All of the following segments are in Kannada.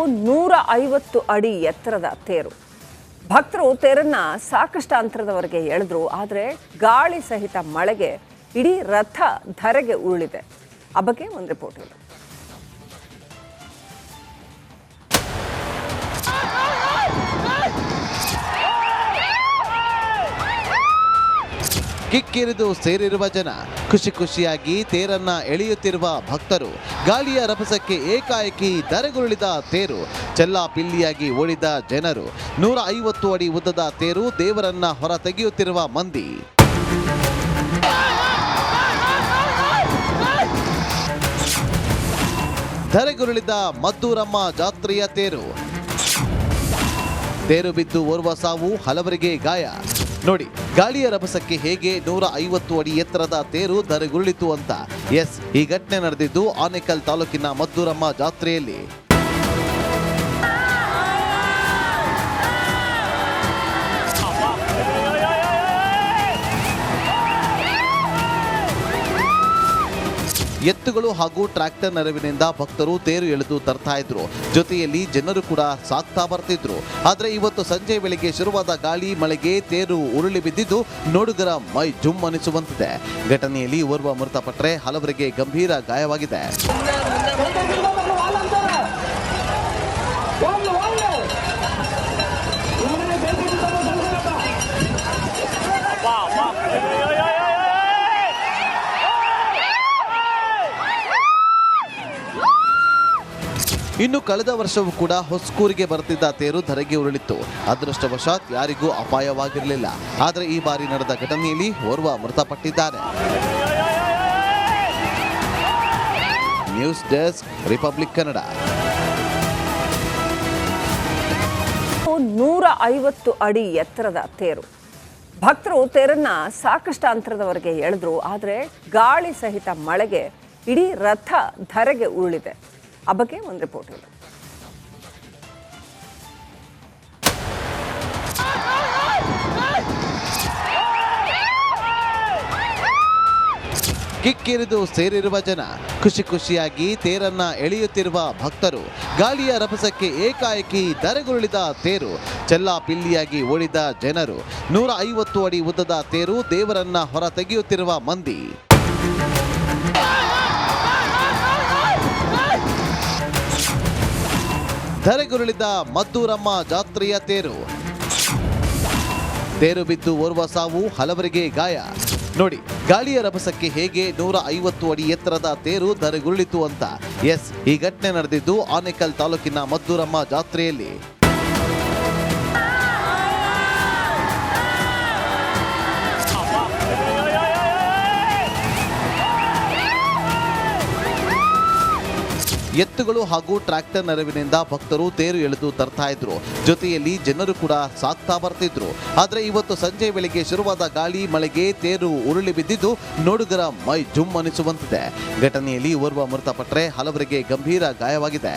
150 ಅಡಿ ಎತ್ತರದ ತೇರು. ಭಕ್ತರು ತೇರನ್ನ ಸಾಕಷ್ಟು ಅಂತರದವರೆಗೆ ಎಳೆದ್ರು. ಆದರೆ ಗಾಳಿ ಸಹಿತ ಮಳೆಗೆ ಇಡೀ ರಥ ಧರೆಗೆ ಉರುಳಿದೆ. ಆ ಬಗ್ಗೆ ಒಂದು ರಿಪೋರ್ಟ್ ಇದೆ. ಕಿಕ್ಕಿರಿದು ಸೇರಿರುವ ಜನ, ಖುಷಿ ಖುಷಿಯಾಗಿ ತೇರನ್ನ ಎಳೆಯುತ್ತಿರುವ ಭಕ್ತರು, ಗಾಳಿಯ ರಭಸಕ್ಕೆ ಏಕಾಏಕಿ ಧರೆಗುರುಳಿದ ತೇರು, ಚೆಲ್ಲಾಪಿಲ್ಲಿಯಾಗಿ ಓಡಿದ ಜನರು, 150 ಅಡಿ ಉದ್ದದ ತೇರು, ದೇವರನ್ನ ಹೊರ ತೆಗೆಯುತ್ತಿರುವ ಮಂದಿ. ಧರೆಗುರುಳಿದ ಮದ್ದೂರಮ್ಮ ಜಾತ್ರೆಯ ತೇರು. ತೇರು ಬಿದ್ದು ಓರ್ವ ಸಾವು, ಹಲವರಿಗೆ ಗಾಯ. ನೋಡಿ, ಗಾಳಿಯ ರಭಸಕ್ಕೆ ಹೇಗೆ 150 ಅಡಿ ಎತ್ತರದ ತೇರು ಧರೆಗುರುಳಿತು ಅಂತ. ಈ ಘಟನೆ ನಡೆದಿದ್ದು ಆನೇಕಲ್ ತಾಲೂಕಿನ ಮದ್ದೂರಮ್ಮ ಜಾತ್ರೆಯಲ್ಲಿ. ಎತ್ತುಗಳು ಹಾಗೂ ಟ್ರ್ಯಾಕ್ಟರ್ ನೆರವಿನಿಂದ ಭಕ್ತರು ತೇರು ಎಳೆದು ತರ್ತಾ ಇದ್ರು. ಜೊತೆಯಲ್ಲಿ ಜನರು ಕೂಡ ಸಾಕ್ತಾ ಬರ್ತಿದ್ರು. ಆದ್ರೆ ಇವತ್ತು ಸಂಜೆ ವೇಳೆಗೆ ಶುರುವಾದ ಗಾಳಿ ಮಳೆಗೆ ತೇರು ಉರುಳಿ ಬಿದ್ದಿದ್ದು ನೋಡುಗರ ಮೈ ಜುಮ್ ಅನಿಸುವಂತಿದೆ. ಘಟನೆಯಲ್ಲಿ ಓರ್ವ ಮೃತಪಟ್ಟರೆ ಹಲವರಿಗೆ ಗಂಭೀರ ಗಾಯವಾಗಿದೆ. ಇನ್ನು ಕಳೆದ ವರ್ಷವೂ ಕೂಡ ಹೊಸಕೂರಿಗೆ ಬರ್ತಿದ್ದ ತೇರು ಧರೆಗೆ ಉರುಳಿತ್ತು. ಅದೃಷ್ಟವಶಾತ್ ಯಾರಿಗೂ ಅಪಾಯವಾಗಿರಲಿಲ್ಲ. ಆದರೆ ಈ ಬಾರಿ ನಡೆದ ಘಟನೆಯಲ್ಲಿ ಓರ್ವ ಮೃತಪಟ್ಟಿದ್ದಾರೆ. News desk, republic Kannada. 150 ಅಡಿ ಎತ್ತರದ ತೇರು. ಭಕ್ತರು ತೇರನ್ನ ಸಾಕಷ್ಟು ಅಂತರದವರೆಗೆ ಎಳೆದ್ರು. ಆದರೆ ಗಾಳಿ ಸಹಿತ ಮಳೆಗೆ ಇಡೀ ರಥ ಧರೆಗೆ ಉರುಳಿದೆ. ಆ ಬಗ್ಗೆ ಒಂದು ರಿಪೋರ್ಟ್ ಇದೆ. ಕಿಕ್ಕಿರಿದು ಸೇರಿರುವ ಜನ, ಖುಷಿ ಖುಷಿಯಾಗಿ ತೇರನ್ನ ಎಳೆಯುತ್ತಿರುವ ಭಕ್ತರು, ಗಾಳಿಯ ರಭಸಕ್ಕೆ ಏಕಾಏಕಿ ಧರೆಗುರುಳಿದ ತೇರು, ಚೆಲ್ಲಾಪಿಲ್ಲಿಯಾಗಿ ಓಡಿದ ಜನರು, 150 ಅಡಿ ಉದ್ದದ ತೇರು, ದೇವರನ್ನ ಹೊರ ತೆಗೆಯುತ್ತಿರುವ ಮಂದಿ. ಧರೆಗುರುಳಿದ ಮದ್ದೂರಮ್ಮ ಜಾತ್ರೆಯ ತೇರು. ತೇರು ಬಿದ್ದು ಓರ್ವ ಸಾವು, ಹಲವರಿಗೆ ಗಾಯ. ನೋಡಿ, ಗಾಳಿಯ ರಭಸಕ್ಕೆ ಹೇಗೆ 150 ಅಡಿ ಎತ್ತರದ ತೇರು ಧರೆಗುರುಳಿತು ಅಂತ. ಈ ಘಟನೆ ನಡೆದಿದ್ದು ಆನೇಕಲ್ ತಾಲೂಕಿನ ಮದ್ದೂರಮ್ಮ ಜಾತ್ರೆಯಲ್ಲಿ. ಎತ್ತುಗಳು ಹಾಗೂ ಟ್ರ್ಯಾಕ್ಟರ್ ನೆರವಿನಿಂದ ಭಕ್ತರು ತೇರು ಎಳೆದು ತರ್ತಾ ಇದ್ರು. ಜೊತೆಯಲ್ಲಿ ಜನರು ಕೂಡ ಸಾಕ್ತಾ ಬರ್ತಿದ್ರು. ಆದ್ರೆ ಇವತ್ತು ಸಂಜೆ ವೇಳೆಗೆ ಶುರುವಾದ ಗಾಳಿ ಮಳೆಗೆ ತೇರು ಉರುಳಿ ಬಿದ್ದಿದ್ದು ನೋಡುಗರ ಮೈ ಜುಮ್ ಅನಿಸುವಂತಿದೆ. ಘಟನೆಯಲ್ಲಿ ಓರ್ವ ಮೃತಪಟ್ಟರೆ ಹಲವರಿಗೆ ಗಂಭೀರ ಗಾಯವಾಗಿದೆ.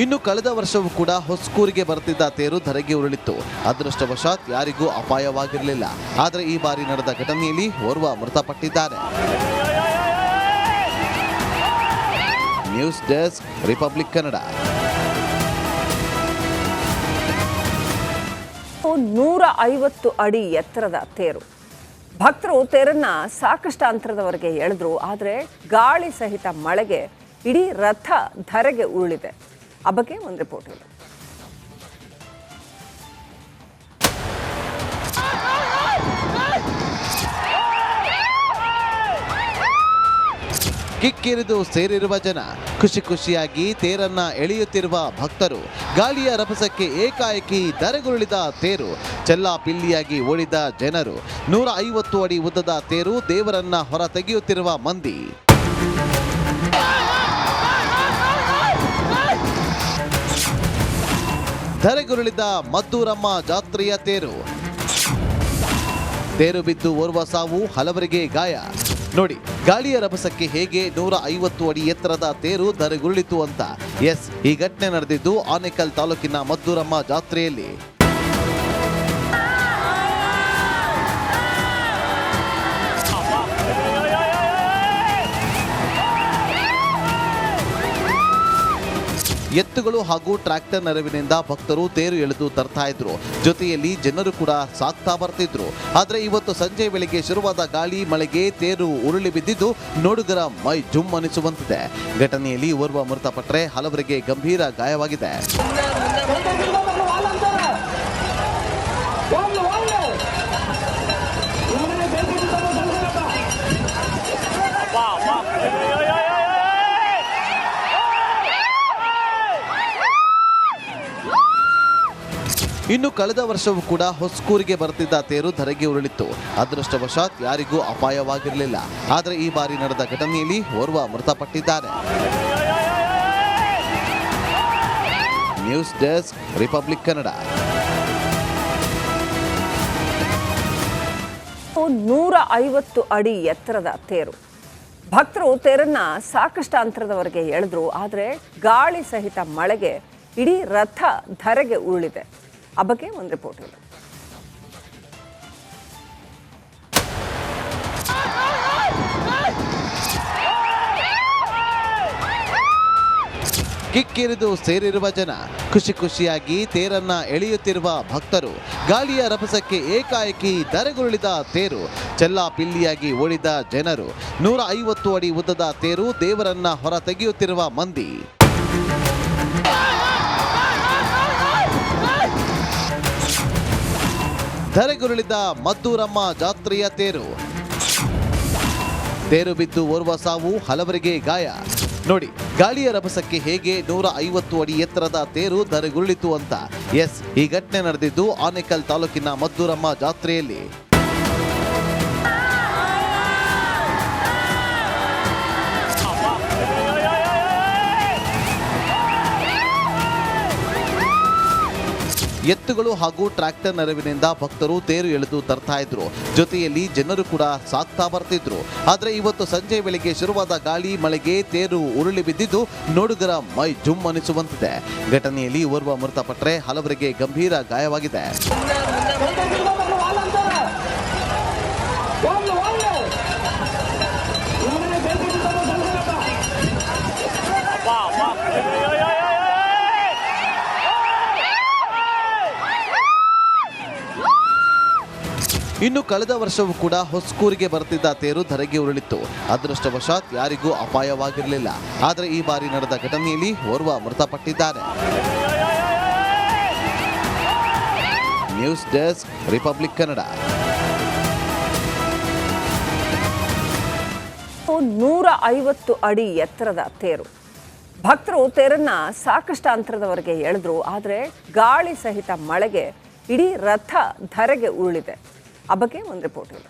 ಇನ್ನು ಕಳೆದ ವರ್ಷವೂ ಕೂಡ ಹೊಸಕೂರಿಗೆ ಬರ್ತಿದ್ದ ತೇರು ಧರೆಗೆ ಉರುಳಿತ್ತು. ಅದೃಷ್ಟವಶಾತ್ ಯಾರಿಗೂ ಅಪಾಯವಾಗಿರಲಿಲ್ಲ. ಆದರೆ ಈ ಬಾರಿ ನಡೆದ ಘಟನೆಯಲ್ಲಿ ಓರ್ವ ಮೃತಪಟ್ಟಿದ್ದಾರೆ. News desk, republic Kannada. 150 ಅಡಿ ಎತ್ತರದ ತೇರು. ಭಕ್ತರು ತೇರನ್ನ ಸಾಕಷ್ಟು ಅಂತರದವರೆಗೆ ಎಳೆದ್ರು. ಆದರೆ ಗಾಳಿ ಸಹಿತ ಮಳೆಗೆ ಇಡೀ ರಥ ಧರೆಗೆ ಉರುಳಿದೆ. ಆ ಬಗ್ಗೆ ಒಂದು ರಿಪೋರ್ಟ್ ಇದೆ. ಕಿಕ್ಕಿರಿದು ಸೇರಿರುವ ಜನ, ಖುಷಿ ಖುಷಿಯಾಗಿ ತೇರನ್ನ ಎಳೆಯುತ್ತಿರುವ ಭಕ್ತರು, ಗಾಳಿಯ ರಭಸಕ್ಕೆ ಏಕಾಏಕಿ ಧರೆಗುರುಳಿದ ತೇರು, ಚೆಲ್ಲಾಪಿಲ್ಲಿಯಾಗಿ ಓಡಿದ ಜನರು, 150 ಅಡಿ ಉದ್ದದ ತೇರು, ದೇವರನ್ನ ಹೊರ ತೆಗೆಯುತ್ತಿರುವ ಮಂದಿ. ಧರೆಗುರುಳಿದ ಮದ್ದೂರಮ್ಮ ಜಾತ್ರೆಯ ತೇರು. ತೇರು ಬಿದ್ದು ಓರ್ವ ಸಾವು, ಹಲವರಿಗೆ ಗಾಯ. ನೋಡಿ, ಗಾಳಿಯ ರಭಸಕ್ಕೆ ಹೇಗೆ 150 ಅಡಿ ಎತ್ತರದ ತೇರು ಧರೆಗುರುಳಿತು ಅಂತ. ಈ ಘಟನೆ ನಡೆದಿದ್ದು ಆನೇಕಲ್ ತಾಲೂಕಿನ ಮದ್ದೂರಮ್ಮ ಜಾತ್ರೆಯಲ್ಲಿ. ಎತ್ತುಗಳು ಹಾಗೂ ಟ್ರ್ಯಾಕ್ಟರ್ ನೆರವಿನಿಂದ ಭಕ್ತರು ತೇರು ಎಳೆದು ತರ್ತಾ ಇದ್ರು. ಜೊತೆಯಲ್ಲಿ ಜನರು ಕೂಡ ಸಾಕ್ತಾ ಬರ್ತಿದ್ರು. ಆದ್ರೆ ಇವತ್ತು ಸಂಜೆ ವೇಳೆಗೆ ಶುರುವಾದ ಗಾಳಿ ಮಳೆಗೆ ತೇರು ಉರುಳಿ ಬಿದ್ದಿದ್ದು ನೋಡುಗರ ಮೈ ಜುಮ್ ಅನಿಸುವಂತಿದೆ. ಘಟನೆಯಲ್ಲಿ ಓರ್ವ ಮೃತಪಟ್ಟರೆ ಹಲವರಿಗೆ ಗಂಭೀರ ಗಾಯವಾಗಿದೆ. ಇನ್ನು ಕಳೆದ ವರ್ಷವೂ ಕೂಡ ಹೊಸಕೂರಿಗೆ ಬರ್ತಿದ್ದ ತೇರು ಧರೆಗೆ ಉರುಳಿತ್ತು. ಅದೃಷ್ಟವಶಾತ್ ಯಾರಿಗೂ ಅಪಾಯವಾಗಿರಲಿಲ್ಲ. ಆದರೆ ಈ ಬಾರಿ ನಡೆದ ಘಟನೆಯಲ್ಲಿ ಓರ್ವ ಮೃತಪಟ್ಟಿದ್ದಾರೆ. News desk, republic Kannada. 150 ಅಡಿ ಎತ್ತರದ ತೇರು. ಭಕ್ತರು ತೇರನ್ನ ಸಾಕಷ್ಟು ಅಂತರದವರೆಗೆ ಎಳೆದ್ರು. ಆದರೆ ಗಾಳಿ ಸಹಿತ ಮಳೆಗೆ ಇಡೀ ರಥ ಧರೆಗೆ ಉರುಳಿದೆ. ಆ ಬಗ್ಗೆ ಒಂದು ರಿಪೋರ್ಟ್ ಇದೆ. ಕಿಕ್ಕಿರಿದು ಸೇರಿರುವ ಜನ, ಖುಷಿ ಖುಷಿಯಾಗಿ ತೇರನ್ನ ಎಳೆಯುತ್ತಿರುವ ಭಕ್ತರು, ಗಾಳಿಯ ರಭಸಕ್ಕೆ ಏಕಾಏಕಿ ಧರೆಗುರುಳಿದ ತೇರು, ಚೆಲ್ಲಾಪಿಲ್ಲಿಯಾಗಿ ಓಡಿದ ಜನರು, 150 ಅಡಿ ಉದ್ದದ ತೇರು, ದೇವರನ್ನ ಹೊರ ತೆಗೆಯುತ್ತಿರುವ ಮಂದಿ. ಧರೆಗುರುಳಿದ ಮದ್ದೂರಮ್ಮ ಜಾತ್ರೆಯ ತೇರು. ತೇರು ಬಿದ್ದು ಓರ್ವ ಸಾವು, ಹಲವರಿಗೆ ಗಾಯ. ನೋಡಿ, ಗಾಳಿಯ ರಭಸಕ್ಕೆ ಹೇಗೆ 150 ಅಡಿ ಎತ್ತರದ ತೇರು ಧರೆಗುರುಳಿತು ಅಂತ. ಈ ಘಟನೆ ನಡೆದಿದ್ದು ಆನೇಕಲ್ ತಾಲೂಕಿನ ಮದ್ದೂರಮ್ಮ ಜಾತ್ರೆಯಲ್ಲಿ. ಎತ್ತುಗಳು ಹಾಗೂ ಟ್ರ್ಯಾಕ್ಟರ್ ನೆರವಿನಿಂದ ಭಕ್ತರು ತೇರು ಎಳೆದು ತರ್ತಾ ಇದ್ರು. ಜೊತೆಯಲ್ಲಿ ಜನರು ಕೂಡ ಸಾಕ್ತಾ ಬರ್ತಿದ್ರು. ಆದ್ರೆ ಇವತ್ತು ಸಂಜೆ ವೇಳೆಗೆ ಶುರುವಾದ ಗಾಳಿ ಮಳೆಗೆ ತೇರು ಉರುಳಿ ಬಿದ್ದಿದ್ದು ನೋಡುಗರ ಮೈ ಜುಮ್ ಅನಿಸುವಂತಿದೆ. ಘಟನೆಯಲ್ಲಿ ಓರ್ವ ಮೃತಪಟ್ಟರೆ ಹಲವರಿಗೆ ಗಂಭೀರ ಗಾಯವಾಗಿದೆ. ಇನ್ನು ಕಳೆದ ವರ್ಷವೂ ಕೂಡ ಹೊಸಕೂರಿಗೆ ಬರ್ತಿದ್ದ ತೇರು ಧರೆಗೆ ಉರುಳಿತ್ತು. ಅದೃಷ್ಟವಶಾತ್ ಯಾರಿಗೂ ಅಪಾಯವಾಗಿರಲಿಲ್ಲ. ಆದರೆ ಈ ಬಾರಿ ನಡೆದ ಘಟನೆಯಲ್ಲಿ ಓರ್ವ ಮೃತಪಟ್ಟಿದ್ದಾರೆ. News desk, republic Kannada. 150 ಅಡಿ ಎತ್ತರದ ತೇರು. ಭಕ್ತರು ತೇರನ್ನ ಸಾಕಷ್ಟು ಅಂತರದವರೆಗೆ ಎಳೆದ್ರು. ಆದರೆ ಗಾಳಿ ಸಹಿತ ಮಳೆಗೆ ಇಡೀ ರಥ ಧರೆಗೆ ಉರುಳಿದೆ. ಆ ಬಗ್ಗೆ ಒಂದು ರಿಪೋರ್ಟ್ ಇದೆ.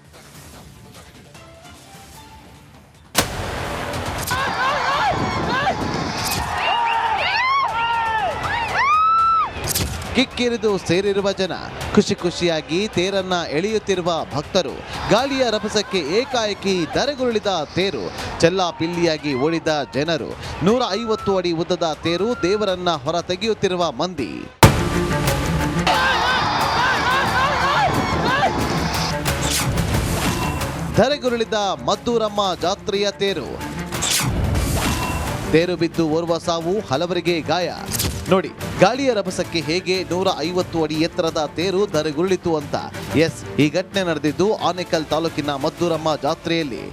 ಕಿಕ್ಕಿರಿದು ಸೇರಿರುವ ಜನ, ಖುಷಿ ಖುಷಿಯಾಗಿ ತೇರನ್ನ ಎಳೆಯುತ್ತಿರುವ ಭಕ್ತರು, ಗಾಳಿಯ ರಭಸಕ್ಕೆ ಏಕಾಏಕಿ ಧರೆಗುರುಳಿದ ತೇರು, ಚೆಲ್ಲಾಪಿಲ್ಲಿಯಾಗಿ ಓಡಿದ ಜನರು, 150 ಅಡಿ ಉದ್ದದ ತೇರು, ದೇವರನ್ನ ಹೊರ ತೆಗೆಯುತ್ತಿರುವ ಮಂದಿ. ಧರೆಗುರುಳಿದ ಮದ್ದೂರಮ್ಮ ಜಾತ್ರೆಯ ತೇರು. ತೇರು ಬಿದ್ದು ಓರ್ವ ಸಾವು, ಹಲವರಿಗೆ ಗಾಯ. ನೋಡಿ, ಗಾಳಿಯ ರಭಸಕ್ಕೆ ಹೇಗೆ 150 ಅಡಿ ಎತ್ತರದ ತೇರು ಧರೆಗುರುಳಿತು ಅಂತ. ಈ ಘಟನೆ ನಡೆದಿದ್ದು ಆನೇಕಲ್ ತಾಲೂಕಿನ ಮದ್ದೂರಮ್ಮ ಜಾತ್ರೆಯಲ್ಲಿ.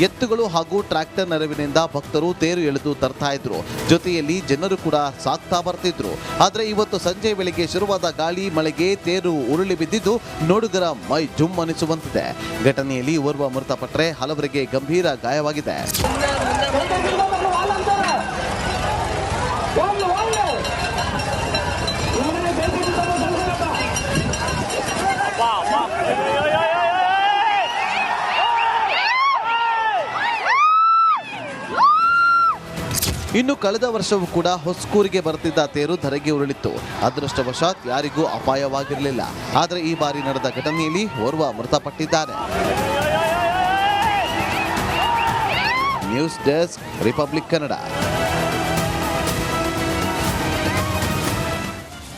ಎತ್ತುಗಳು ಹಾಗೂ ಟ್ರ್ಯಾಕ್ಟರ್ ನೆರವಿನಿಂದ ಭಕ್ತರು ತೇರು ಎಳೆದು ತರ್ತಾ ಇದ್ರು. ಜೊತೆಯಲ್ಲಿ ಜನರು ಕೂಡ ಸಾಕ್ತಾ ಬರ್ತಿದ್ರು. ಆದ್ರೆ ಇವತ್ತು ಸಂಜೆ ವೇಳೆಗೆ ಶುರುವಾದ ಗಾಳಿ ಮಳೆಗೆ ತೇರು ಉರುಳಿ ಬಿದ್ದಿದ್ದು ನೋಡುಗರ ಮೈ ಜುಮ್ ಅನಿಸುವಂತಿದೆ. ಘಟನೆಯಲ್ಲಿ ಓರ್ವ ಮೃತಪಟ್ಟರೆ ಹಲವರಿಗೆ ಗಂಭೀರ ಗಾಯವಾಗಿದೆ. ಇನ್ನು ಕಳೆದ ವರ್ಷವೂ ಕೂಡ ಹೊಸಕೂರಿಗೆ ಬರುತ್ತಿದ್ದ ತೇರು ಧರೆಗೆ ಉರುಳಿತ್ತು. ಅದೃಷ್ಟವಶಾತ್ ಯಾರಿಗೂ ಅಪಾಯವಾಗಿರಲಿಲ್ಲ. ಆದರೆ ಈ ಬಾರಿ ನಡೆದ ಘಟನೆಯಲ್ಲಿ ಓರ್ವ ಮೃತಪಟ್ಟಿದ್ದಾರೆ. News desk, republic Kannada.